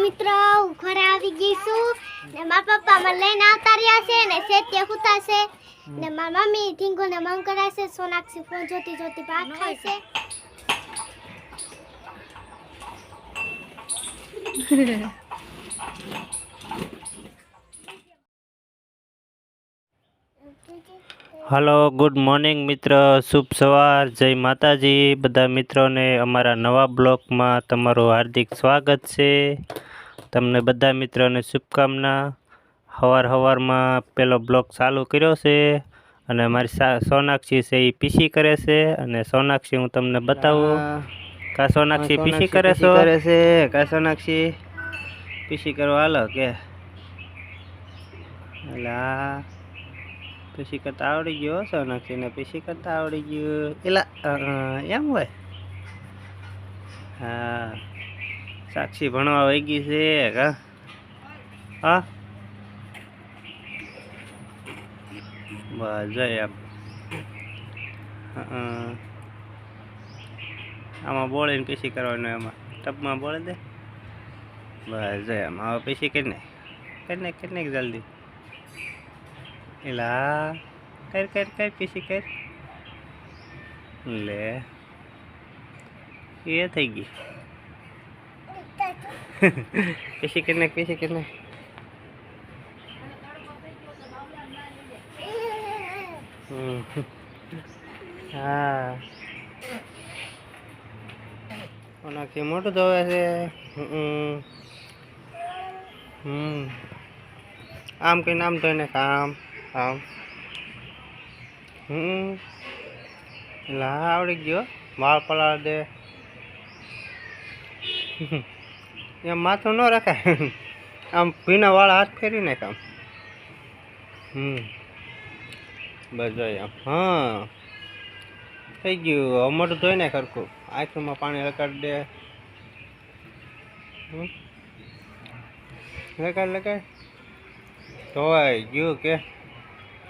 મિત્રો ઘરે આવી ગઈ છું ને મારા પપ્પા મને લઈને આવતા રહ્યા છે ને સેત્ય કૂતા છે ને મારી મમ્મી ઠીંગો ને મંગ કરે છે સોનાક્ષી ફોન જોતી જોતી ભાગ ખાય છે हेलो गुड मॉर्निंग मित्र शुभ सवार जय माताजी बधा मित्रों ने अमरा नवा ब्लॉग में तमारू हार्दिक स्वागत है। तमने बधा मित्रों ने शुभकामना। हवार हवार में पेलो ब्लॉग चालू कर्यो छे अने मारी सोनाक्षी से ई पीसी करे छे अने सोनाक्षी हूँ तमने बतावुं का सोनाक्षी पीसी करे छे का सोनाक्षी पीसी करवा हालो के एला पीसी करता आवड़ी गयो सोनाक्षी ने पीसी करता आवड़ी गयो एला एम होय हाँ साक्षी भणवा वही गई छे का हाँ बस जय आप आमा बोले पीसी करवानो एमां टब में बोले दे बस जय आम आवा पीसी करने जल्दी एला कर कर कर पीसी कर ले ये थी गई पीसी करने हाँ सोनाक्षी मोटू धोवे छे आम के नाम तो ने काम आम ला आवड़ी गयो वाल पलाळ दे ये माथो न रखाय आम भीना वाळ हाथ फेरी ने काम बस जो आम हाँ थई गयो मोटू धोई ने खरखू आँखों में पानी लगाड़ दे लगाड़ धोवाई गयो के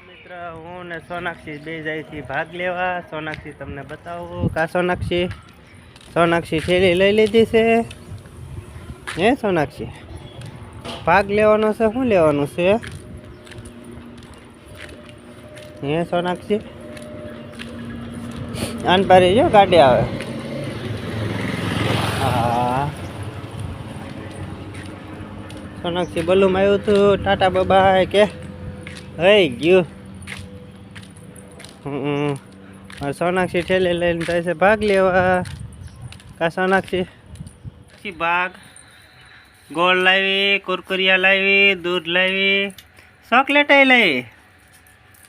मित्र हूँ ने सोनाक्षी बे जाई थी भाग लेवा। सोनाक्षी तमने बतावुं का सोनाक्षी थैली लई लीधी छे हे सोनाक्षी भाग लेवानो छे शुं लेवानुं छे हे सोनाक्षी आन पारी जो गाड़ी आवे हाँ सोनाक्षी बलूम आव्युं हतुं टाटा बाबाय के हई गयुं सोनाक्षी ठेली लईने जाय छे भाग लेवा का सोनाक्षी भाग गोळ लावी कुरकुरिया लावी दूध लावी चॉकलेट लावी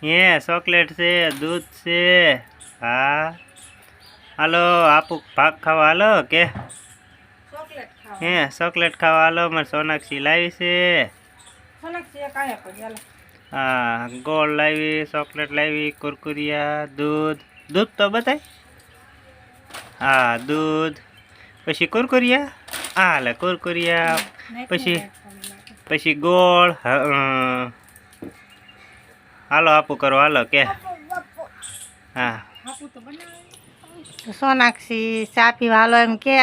ये चॉकलेट से दूध से हाँ हालो आपू भाग खावा हालो के हे चॉकलेट खावा हालो मारी सोनाक्षी लावी छे हाँ गोळ लावी चॉकलेट लावी कुरकुरिया दूध तो बताय हाँ दूध पछी कुरकुरिया हाले कुरकुरिया पछी गोळ हालो आपू करो हालो के हाँ सोनाक्षी चा पीवा हालो एम के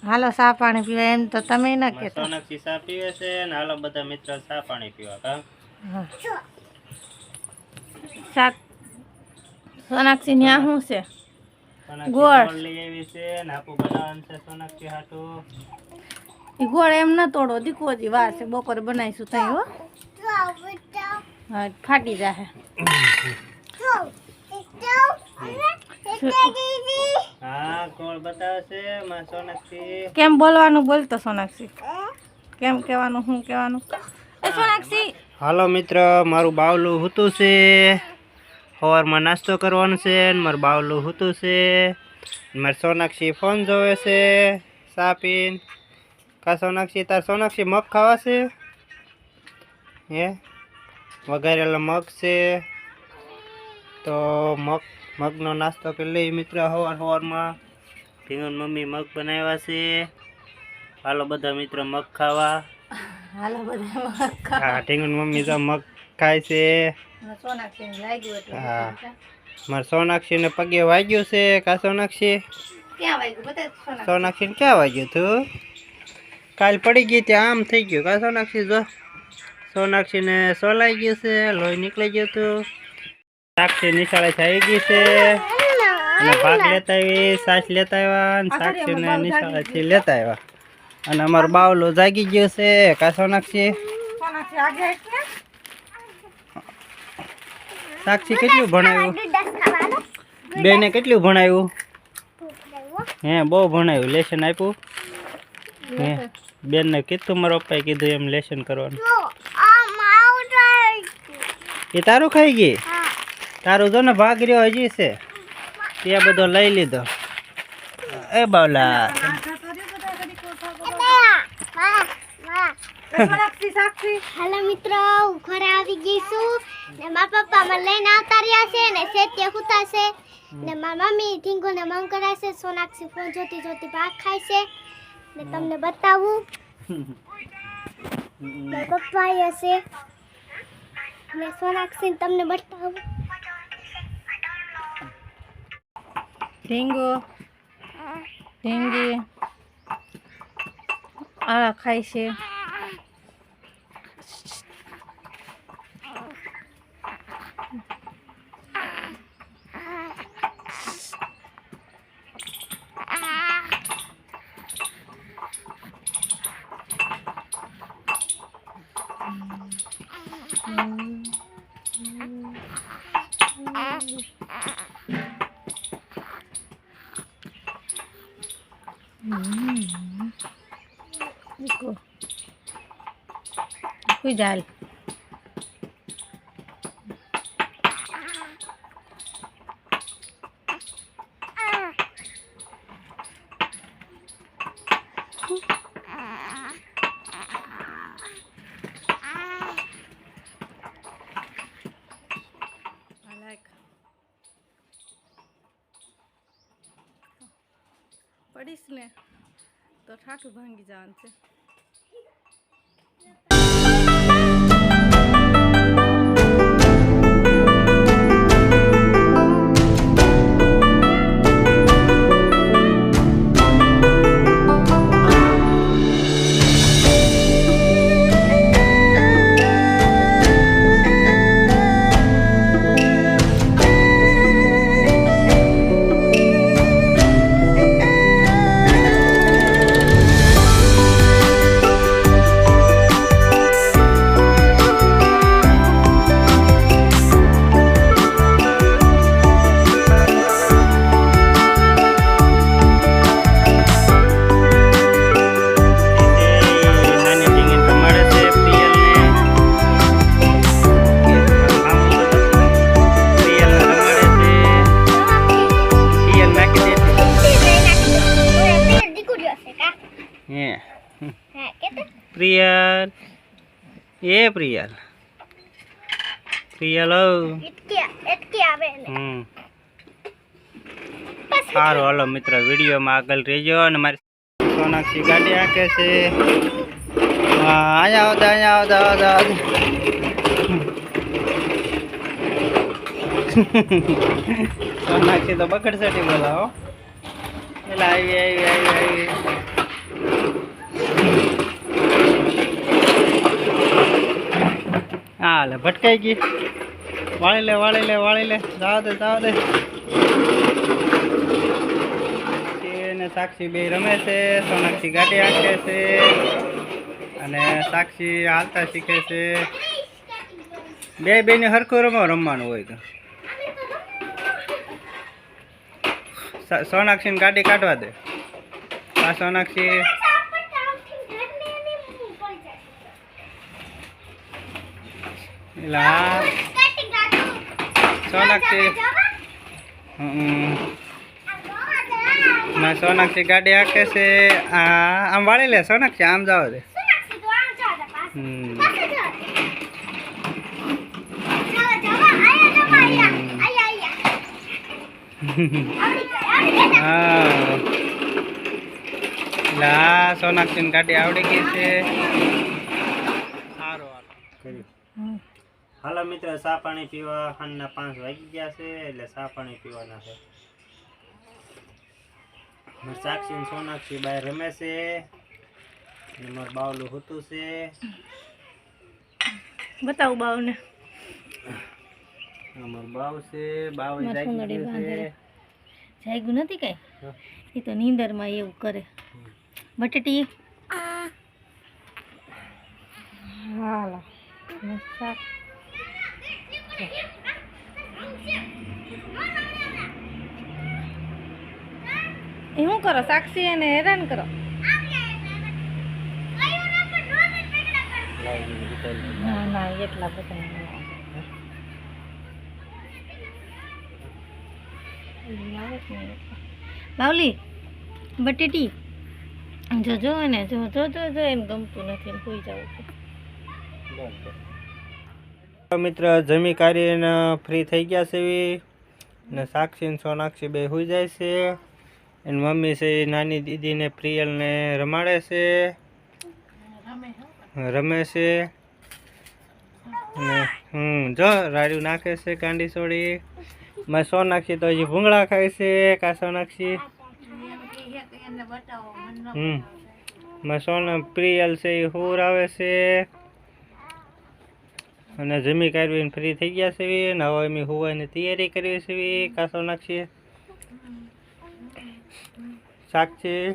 हालो चा पाणी पीवा एम तो तमे न के सोनाक्षी चा पीवे छे ने हालो बधा मित्र चा पाणी पीवा का सोनाक्षी न्या हूँ से गोळ लई आवी छे ने आपू बनावવાનું છે સોનાક્ષી હાટુ ई गोळ एम न तोड़ो दीको जी वार से बपोर बनाईशु तई हो हाँ फाटी जाए हाँ गोळ बतावे छे मां सोनाक्षी केम बोलवानुं बोल तो सोनाक्षी केम कहेवानुं हुं कहेवानुं ए सोनाक्षी हालो मित्र मारू बावलू हूतुं छे सवारमां नास्तो करवानो छे मारू बावलू हूतुं छे मारी सोनाक्षी फोन जोवे छे चा पीन का सोनाक्षी तार सोनाक्षी मग खावा छे हे वघारेला मग छे तो मगनो नास्तो कर लई मित्र हवार में ढींगण मम्मी मग बनाव्या छे हालो बधा मित्र मग खावा हालो बधा मग खा हाँ ढींगण मम्मी तो मग खाय छे सोनाक्षी ने लाग्युं એટલે हाँ मार सोनाक्षी ने पगे वाग्युं छे का सोनाक्षी ક્યાં વાગ્યું બતા સોનાક્ષી सोनाक्षी ने क्या वाग्युं तू કાલ પડી ગઈ ત્યાં આમ થઈ ગયું કા સોનાક્ષી જો સોનાક્ષીને સોલાઈ ગયું છે લોહી નીકળી ગયું હતું સાક્ષી નિશાળે આવી ગઈ છે અને ભાગ લેતા આવી સાસ લેતા આવ્યા અને સાક્ષીને નિશાળેથી લેતા આવ્યા અને અમારું બાવલું જાગી ગયું છે કા સોનાક્ષી સાક્ષી કેટલું ભણાવ્યું બેને કેટલું ભણાવ્યું હે બહુ ભણાવ્યું લેસન આપ્યું હે બેનને કીધું મારા પપ્પાએ કીધું એમ લેસન કરવાનું એ તારું ખાઈ ગઈ તારું જો ને ભાગ રહ્યો હજી છે તે બધો લઈ લીધો એ બાવલા હાલો મિત્રો હું ઘરે આવી ગઈ છું ને મારા પપ્પા મને લઈને આવતા રહ્યા છે ને સેત્ય હુતા છે ને મારી મમ્મી ઢીંગો ને મમ કરે છે સોનાક્ષી ફોન જોતી જોતી ભાગ ખાય છે ને તમને બતાવું મારા પપ્પા અહીંયા છે ને સોનાક્ષી તમને બતાવું ઢીંગો ઢીંગી આ ખાય છે देखो कोई डाल પડીશ ને તો ઠાઠું ભાંગી જવાનું છે પ્રિયલ એ પ્રિયલ પ્રિયલ એટકી આવે ને સારું હાલો મિત્ર વિડીયોમાં આગળ રહેજો અને મારી સોનાક્ષી ગાડી આંકે છે અહીંયા આવતા સોનાક્ષી તો બકડસટી બોલાવો પેલા આવી હા લે ભટકાઈ ગઈ વાળી લે જાવ દે ને સાક્ષી બે રમે છે સોનાક્ષી ગાડી આંકે છે અને સાક્ષી હાલતા શીખે છે બેને હરખું રમવાનું હોય તો સોનાક્ષીને ગાડી કાઢવા દે આ સોનાક્ષી સોનાક્ષી સોનાક્ષી ગાડી આંકે છે આમ વાળી લે સોનાક્ષી આમ જાવ દે હા સોનાક્ષી ગાડી આવડી ગઈ છે હાલો મિત્ર ચા પાણી પીવા સાંજના 5 વાગી ગયા છે એટલે ચા પાણી પીવાના છે સાક્ષી સોનાક્ષી બહાર રમે છે અને મારું બાવલું હોતું છે. બતાવું બાવને. અમારું બાવ છે. બાવ મારી જાગી સુંદરી ગયું બાંધે. છે. જાગ્યું નથી કઈ. હા. એ તો નીંદરમાં એવું કરે. બટેટી હાલો શાક. એ શું કરો? સાક્ષી એને હેરાન કરો. ના ના એટલા બધા બાવલી બટેટી જો ને જો એને ગમતું નથી ને સુઈ જવું છે. મિત્ર જમી કાઢીને ફ્રી થઈ ગયા છે ને સાક્ષી ને સોનાક્ષી બે સુઈ જાય છે. એની મમ્મી છે એ નાની દીદીને પ્રિયલને રમાડે છે, રમે છે. ને જો રાડ્યું નાખે છે કાંડી છોડી. મારે સોનાક્ષી તો હજી ભૂંગળા ખાય છે. કા સોનાક્ષી? મારે સોના પ્રિયલ છે એ હુર આવે છે. અને જમી કાઢવીને ફ્રી થઈ ગયા છે ને હવે અમે હોવાની તૈયારી કરવી છે. કા સોનાક્ષી? સાક્ષી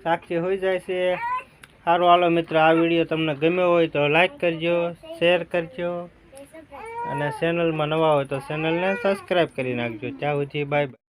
સાક્ષી હોઈ જાય છે. સારું હાલો મિત્ર, આ વિડીયો તમને ગમ્યો હોય તો લાઈક કરજો, શેર કરજો અને ચેનલમાં નવા હોય તો ચેનલને સબસ્ક્રાઈબ કરી નાખજો. ત્યાં સુધી બાય બાય.